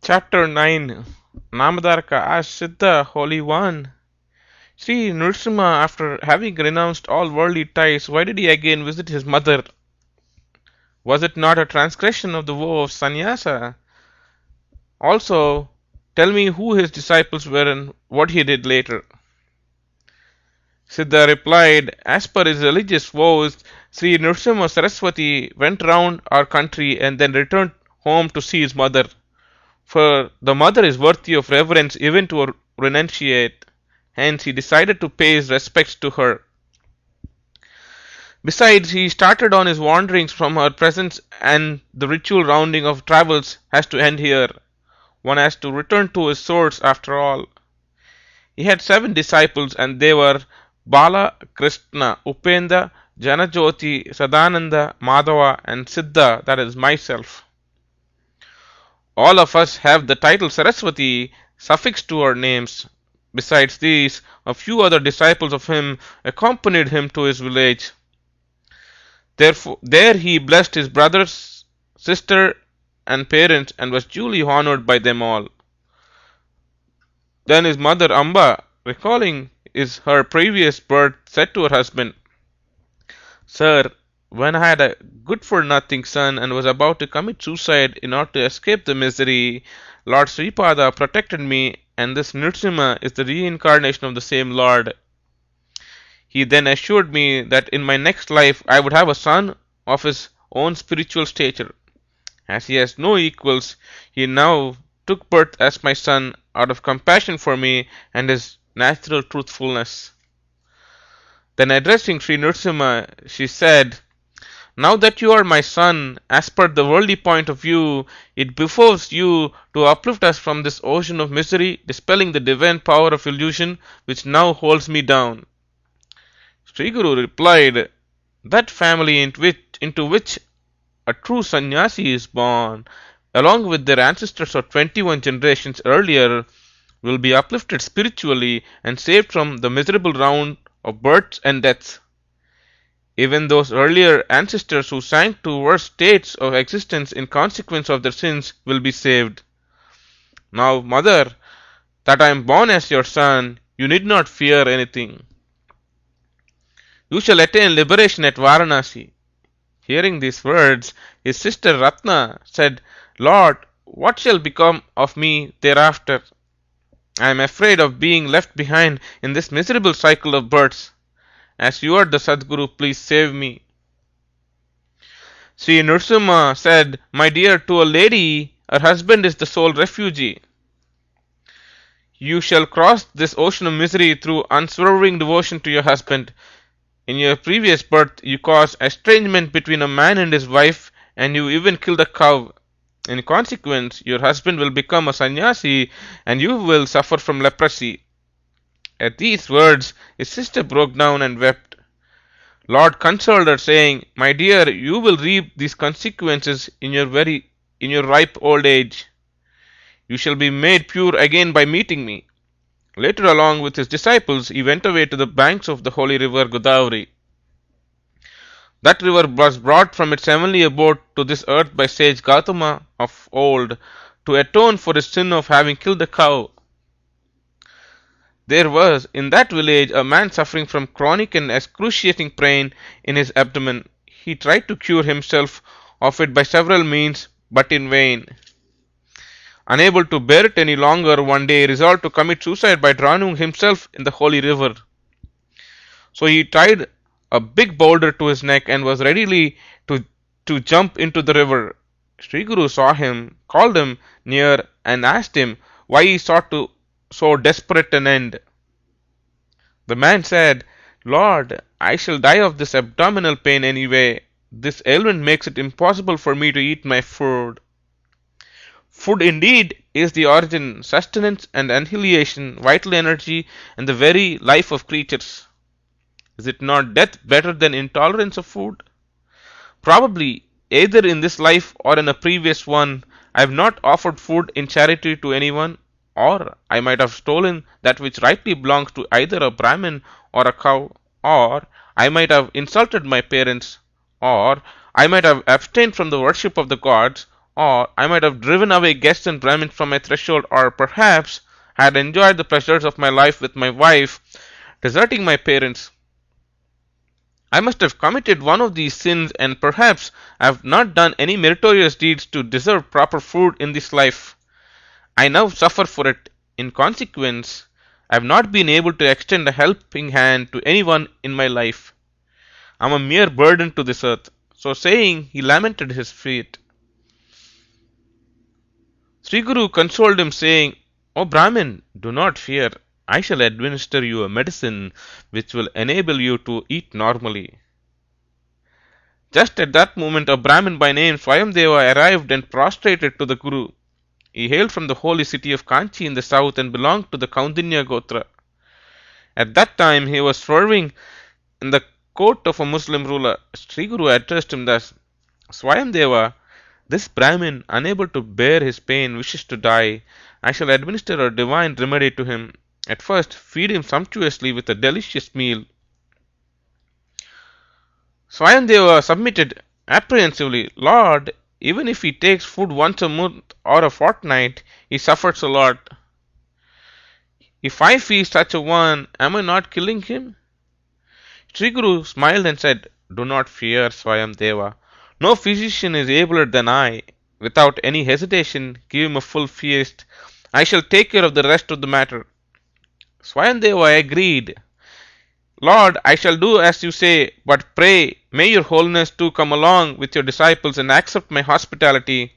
Chapter 9 Namadarka asks Siddha, Holy One. Sri Nrsimha, after having renounced all worldly ties, why did he again visit his mother? Was it not a transgression of the vow of sannyasa? Also, tell me who his disciples were and what he did later. Siddha replied, as per his religious vows, Sri Nrsimha Saraswati went round our country and then returned home to see his mother. For the mother is worthy of reverence even to a renunciate. Hence, he decided to pay his respects to her. Besides, he started on his wanderings from her presence, and the ritual rounding of travels has to end here. One has to return to his source after all. He had 7 disciples, and they were Bala, Krishna, Upenda, Janajoti, Sadananda, Madhava, and Siddha, that is myself. All of us have the title Saraswati suffixed to our names. Besides these, a few other disciples of him accompanied him to his village. Therefore, there he blessed his brothers, sister, and parents, and was duly honored by them all. Then his mother Amba, recalling her previous birth, said to her husband, Sir, when I had a good-for-nothing son and was about to commit suicide in order to escape the misery, Lord Sripada protected me, and this Nrsimha is the reincarnation of the same Lord. He then assured me that in my next life I would have a son of his own spiritual stature. As he has no equals, he now took birth as my son out of compassion for me and his natural truthfulness. Then addressing Sri Nrsimha, she said, Now that you are my son, as per the worldly point of view, it befalls you to uplift us from this ocean of misery, dispelling the divine power of illusion which now holds me down. Sriguru replied, That family into which a true sannyasi is born, along with their ancestors of 21 generations earlier, will be uplifted spiritually and saved from the miserable round of births and deaths. Even those earlier ancestors who sank to worse states of existence in consequence of their sins will be saved. Now, mother, that I am born as your son, you need not fear anything. You shall attain liberation at Varanasi. Hearing these words, his sister Ratna said, Lord, what shall become of me thereafter? I am afraid of being left behind in this miserable cycle of births. As you are the Sadguru, please save me. Sri Nrsimha said, My dear, to a lady, her husband is the sole refugee. You shall cross this ocean of misery through unswerving devotion to your husband. In your previous birth, you caused estrangement between a man and his wife, and you even killed a cow. In consequence, your husband will become a sannyasi, and you will suffer from leprosy. At these words, his sister broke down and wept. Lord consoled her, saying, My dear, you will reap these consequences in your ripe old age. You shall be made pure again by meeting me. Later, along with his disciples, he went away to the banks of the holy river Godavari. That river was brought from its heavenly abode to this earth by sage Gautama of old to atone for his sin of having killed a cow. There was in that village a man suffering from chronic and excruciating pain in his abdomen. He tried to cure himself of it by several means, but in vain. Unable to bear it any longer, one day he resolved to commit suicide by drowning himself in the holy river. So he tied a big boulder to his neck and was ready to jump into the river. Sri Guru saw him, called him near, and asked him why he sought to so desperate an end. The man said, Lord, I shall die of this abdominal pain anyway. This ailment makes it impossible for me to eat my food. Food indeed is the origin, sustenance and annihilation, vital energy, and the very life of creatures. Is it not death better than intolerance of food? Probably, either in this life or in a previous one, I have not offered food in charity to anyone, or I might have stolen that which rightly belongs to either a Brahmin or a cow, or I might have insulted my parents, or I might have abstained from the worship of the gods, or I might have driven away guests and Brahmins from my threshold, or perhaps had enjoyed the pleasures of my life with my wife, deserting my parents. I must have committed one of these sins, and perhaps I have not done any meritorious deeds to deserve proper food in this life. I now suffer for it. In consequence, I have not been able to extend a helping hand to anyone in my life. I am a mere burden to this earth. So saying, he lamented his fate. Sriguru consoled him, saying, O Brahmin, do not fear. I shall administer you a medicine which will enable you to eat normally. Just at that moment, a Brahmin by name Swayamdeva arrived and prostrated to the Guru. He hailed from the holy city of Kanchi in the south and belonged to the Kaundinya Gotra. At that time, he was serving in the court of a Muslim ruler. Sri Guru addressed him thus: Swayamdeva, this Brahmin, unable to bear his pain, wishes to die. I shall administer a divine remedy to him. At first, feed him sumptuously with a delicious meal. Swayamdeva submitted apprehensively. Lord, even if he takes food once a month or a fortnight, he suffers a lot. If I feed such a one, am I not killing him? Sri Guru smiled and said, Do not fear, Swayamdeva. No physician is abler than I. Without any hesitation, give him a full feast. I shall take care of the rest of the matter. Swayamdeva agreed. Lord, I shall do as you say, but pray, may your holiness too come along with your disciples and accept my hospitality.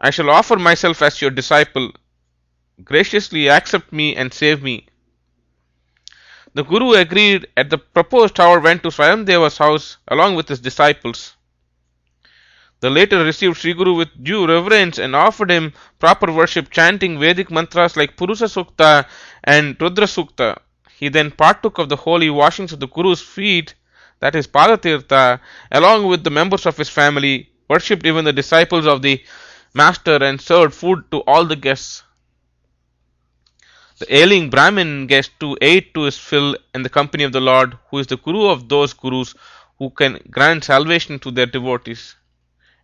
I shall offer myself as your disciple. Graciously accept me and save me. The Guru agreed. At the proposed hour went to Swayamdeva's house along with his disciples. The latter received Sri Guru with due reverence and offered him proper worship, chanting Vedic mantras like Purusha Sukta and Rudra Sukta. He then partook of the holy washings of the Guru's feet, that is Padatirtha, along with the members of his family, worshipped even the disciples of the master, and served food to all the guests. The ailing Brahmin guest too ate to his fill in the company of the Lord, who is the Guru of those Gurus who can grant salvation to their devotees.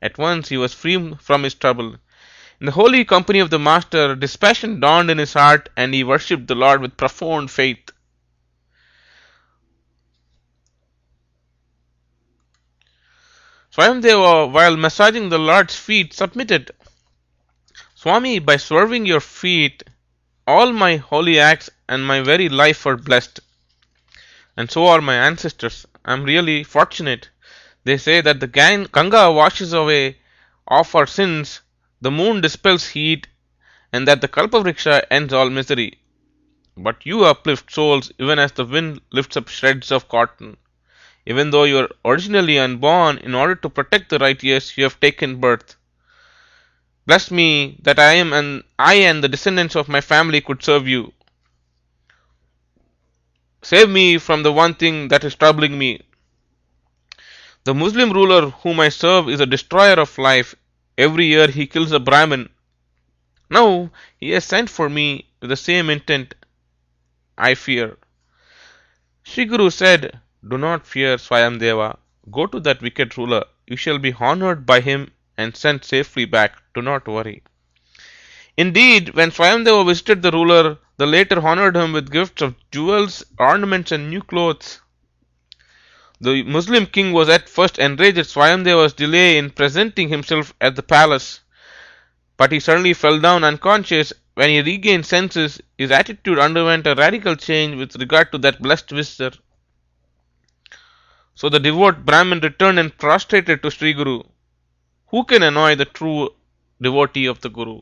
At once he was free from his trouble. In the holy company of the Master, dispassion dawned in his heart, and he worshipped the Lord with profound faith. Swayamdeva, while massaging the Lord's feet, submitted, Swami, by serving your feet, all my holy acts and my very life are blessed. And so are my ancestors. I am really fortunate. They say that the Ganga washes away of our sins, the moon dispels heat, and that the Kalpavriksha ends all misery. But you uplift souls even as the wind lifts up shreds of cotton. Even though you are originally unborn, in order to protect the righteous, you have taken birth. Bless me that I and the descendants of my family could serve you. Save me from the one thing that is troubling me. The Muslim ruler whom I serve is a destroyer of life. Every year he kills a Brahmin. Now he has sent for me with the same intent, I fear. Sri Guru said, Do not fear, Swayamdeva. Go to that wicked ruler. You shall be honored by him and sent safely back. Do not worry. Indeed, when Swayamdeva visited the ruler, the latter honored him with gifts of jewels, ornaments, and new clothes. The Muslim king was at first enraged at Swayamdeva's delay in presenting himself at the palace, but he suddenly fell down unconscious. When he regained senses, his attitude underwent a radical change with regard to that blessed visitor. So the devout Brahmin returned and prostrated to Sri Guru. Who can annoy the true devotee of the Guru?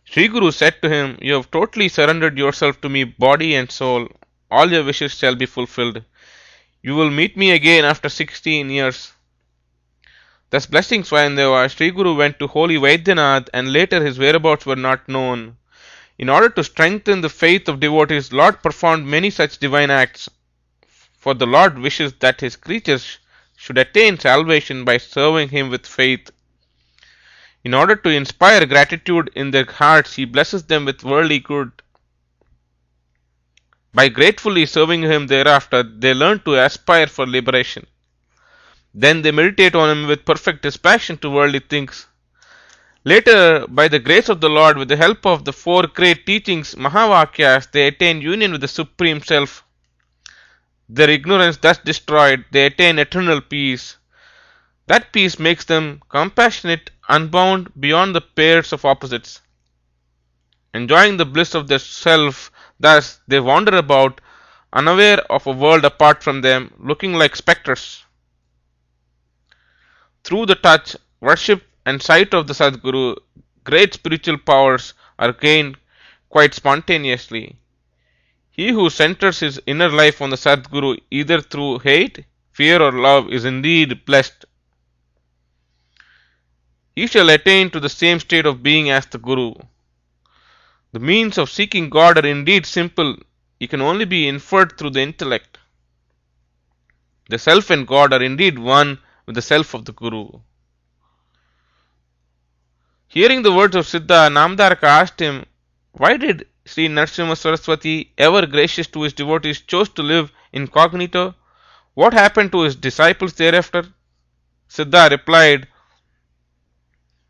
Sri Guru said to him, You have totally surrendered yourself to me, body and soul. All your wishes shall be fulfilled. You will meet me again after 16 years. Thus blessing Swayamdeva, Sri Guru went to holy Vaidyanath, and later his whereabouts were not known. In order to strengthen the faith of devotees, Lord performed many such divine acts. For the Lord wishes that his creatures should attain salvation by serving him with faith. In order to inspire gratitude in their hearts, he blesses them with worldly good. By gratefully serving him thereafter, they learn to aspire for liberation. Then they meditate on him with perfect dispassion to worldly things. Later, by the grace of the Lord, with the help of the four great teachings, Mahavakyas, they attain union with the Supreme Self. Their ignorance thus destroyed, they attain eternal peace. That peace makes them compassionate, unbound beyond the pairs of opposites. Enjoying the bliss of their self, thus they wander about, unaware of a world apart from them, looking like spectres. Through the touch, worship, and sight of the Sadguru, great spiritual powers are gained quite spontaneously. He who centers his inner life on the Sadguru either through hate, fear, or love is indeed blessed. He shall attain to the same state of being as the Guru. The means of seeking God are indeed simple. He can only be inferred through the intellect. The self and God are indeed one with the self of the Guru. Hearing the words of Siddha, Namdaraka asked him, why did Sri Narasimha Saraswati, ever gracious to his devotees, chose to live incognito? What happened to his disciples thereafter? Siddha replied,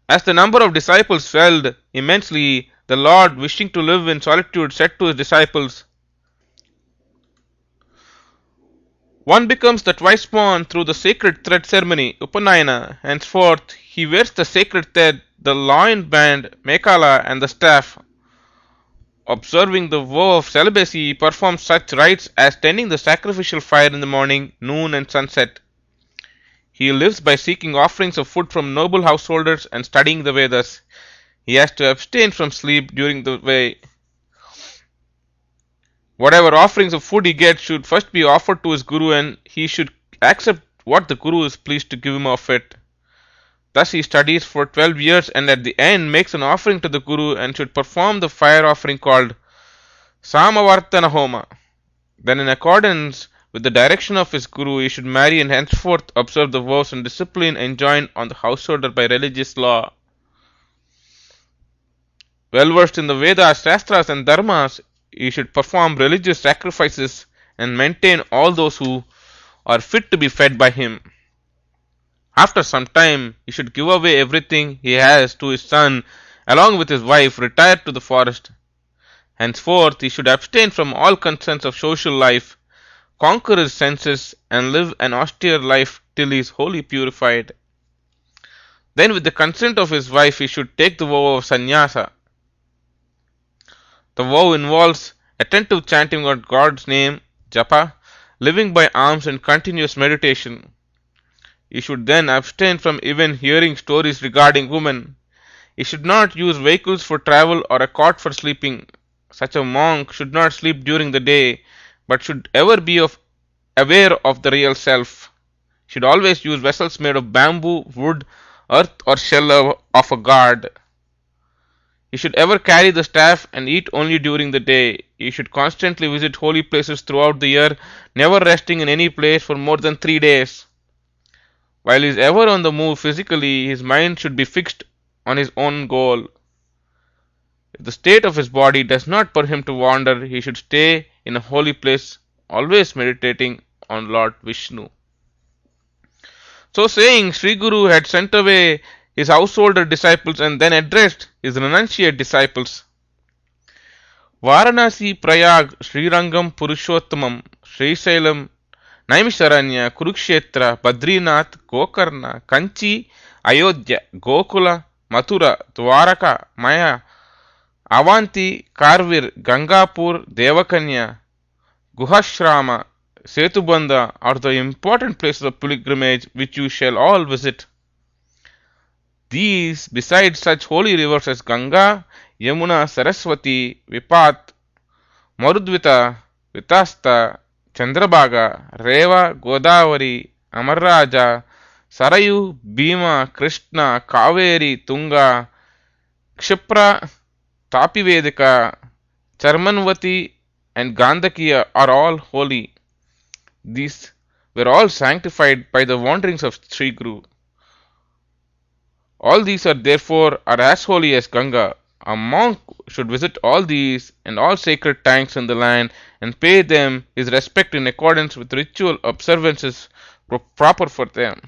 as the number of disciples swelled immensely, the Lord, wishing to live in solitude, said to his disciples, one becomes the twice born through the sacred thread ceremony, Upanayana. Henceforth, he wears the sacred thread, the loin band, mekhala, and the staff. Observing the vow of celibacy, he performs such rites as tending the sacrificial fire in the morning, noon, and sunset. He lives by seeking offerings of food from noble householders and studying the Vedas. He has to abstain from sleep during the way. Whatever offerings of food he gets should first be offered to his Guru, and he should accept what the Guru is pleased to give him of it. Thus he studies for 12 years and at the end makes an offering to the Guru and should perform the fire offering called Samavartana Homa. Then in accordance with the direction of his Guru, he should marry and henceforth observe the vows and discipline enjoined on the householder by religious law. Well versed in the Vedas, Shastras, and Dharmas, he should perform religious sacrifices and maintain all those who are fit to be fed by him. After some time, he should give away everything he has to his son, along with his wife, retire to the forest. Henceforth, he should abstain from all concerns of social life, conquer his senses, and live an austere life till he is wholly purified. Then, with the consent of his wife, he should take the vow of sannyasa. The vow involves attentive chanting of God's name, japa, living by alms and continuous meditation. He should then abstain from even hearing stories regarding women. He should not use vehicles for travel or a cot for sleeping. Such a monk should not sleep during the day, but should ever be aware of the real self. He should always use vessels made of bamboo, wood, earth, or shell of a god. He should ever carry the staff and eat only during the day. He should constantly visit holy places throughout the year, never resting in any place for more than 3 days. While he is ever on the move physically, his mind should be fixed on his own goal. If the state of his body does not permit him to wander, he should stay in a holy place, always meditating on Lord Vishnu. So saying, Sriguru had sent away his householder disciples and then addressed his renunciate disciples. Varanasi, Prayag, Srirangam, Purushottamam, Srisailam, Naimisharanya, Kurukshetra, Badrinath, Gokarna, Kanchi, Ayodhya, Gokula, Mathura, Dwaraka, Maya, Avanti, Karvir, Gangapur, Devakanya, Guhashrama, Setubandha are the important places of pilgrimage which you shall all visit. These, besides such holy rivers as Ganga, Yamuna, Saraswati, Vipat, Marudvita, Vitasta, Chandrabhaga, Reva, Godavari, Amarraja, Sarayu, Bhima, Krishna, Kaveri, Tunga, Kshipra, Tapivedika, Charmanvati, and Gandakiya are all holy. These were all sanctified by the wanderings of Sri Guru. All these are therefore as holy as Ganga. A monk should visit all these and all sacred tanks in the land and pay them his respect in accordance with ritual observances proper for them.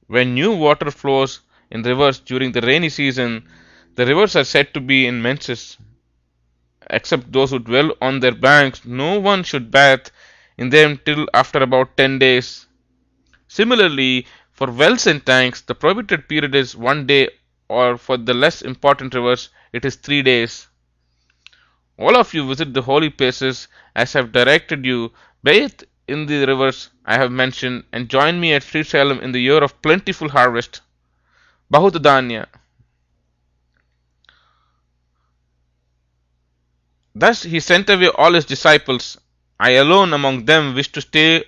When new water flows in rivers during the rainy season, the rivers are said to be in menses. Except those who dwell on their banks, no one should bathe in them till after about 10 days. Similarly, for wells and tanks, the prohibited period is 1 day, or for the less important rivers, it is 3 days. All of you visit the holy places as I have directed you, bathe in the rivers I have mentioned, and join me at Sri Salem in the year of plentiful harvest. Bahudanya. Thus he sent away all his disciples. I alone among them wish to stay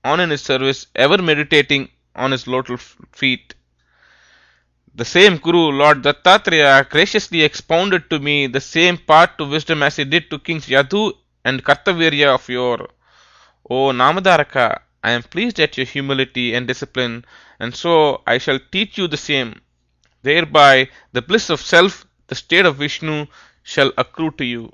on in his service, ever meditating on his lotus feet. The same Guru, Lord Dattatreya, graciously expounded to me the same path to wisdom as he did to Kings Yadu and Kartavirya of yore. O Namadaraka, I am pleased at your humility and discipline, and so I shall teach you the same. Thereby the bliss of self, the state of Vishnu, shall accrue to you.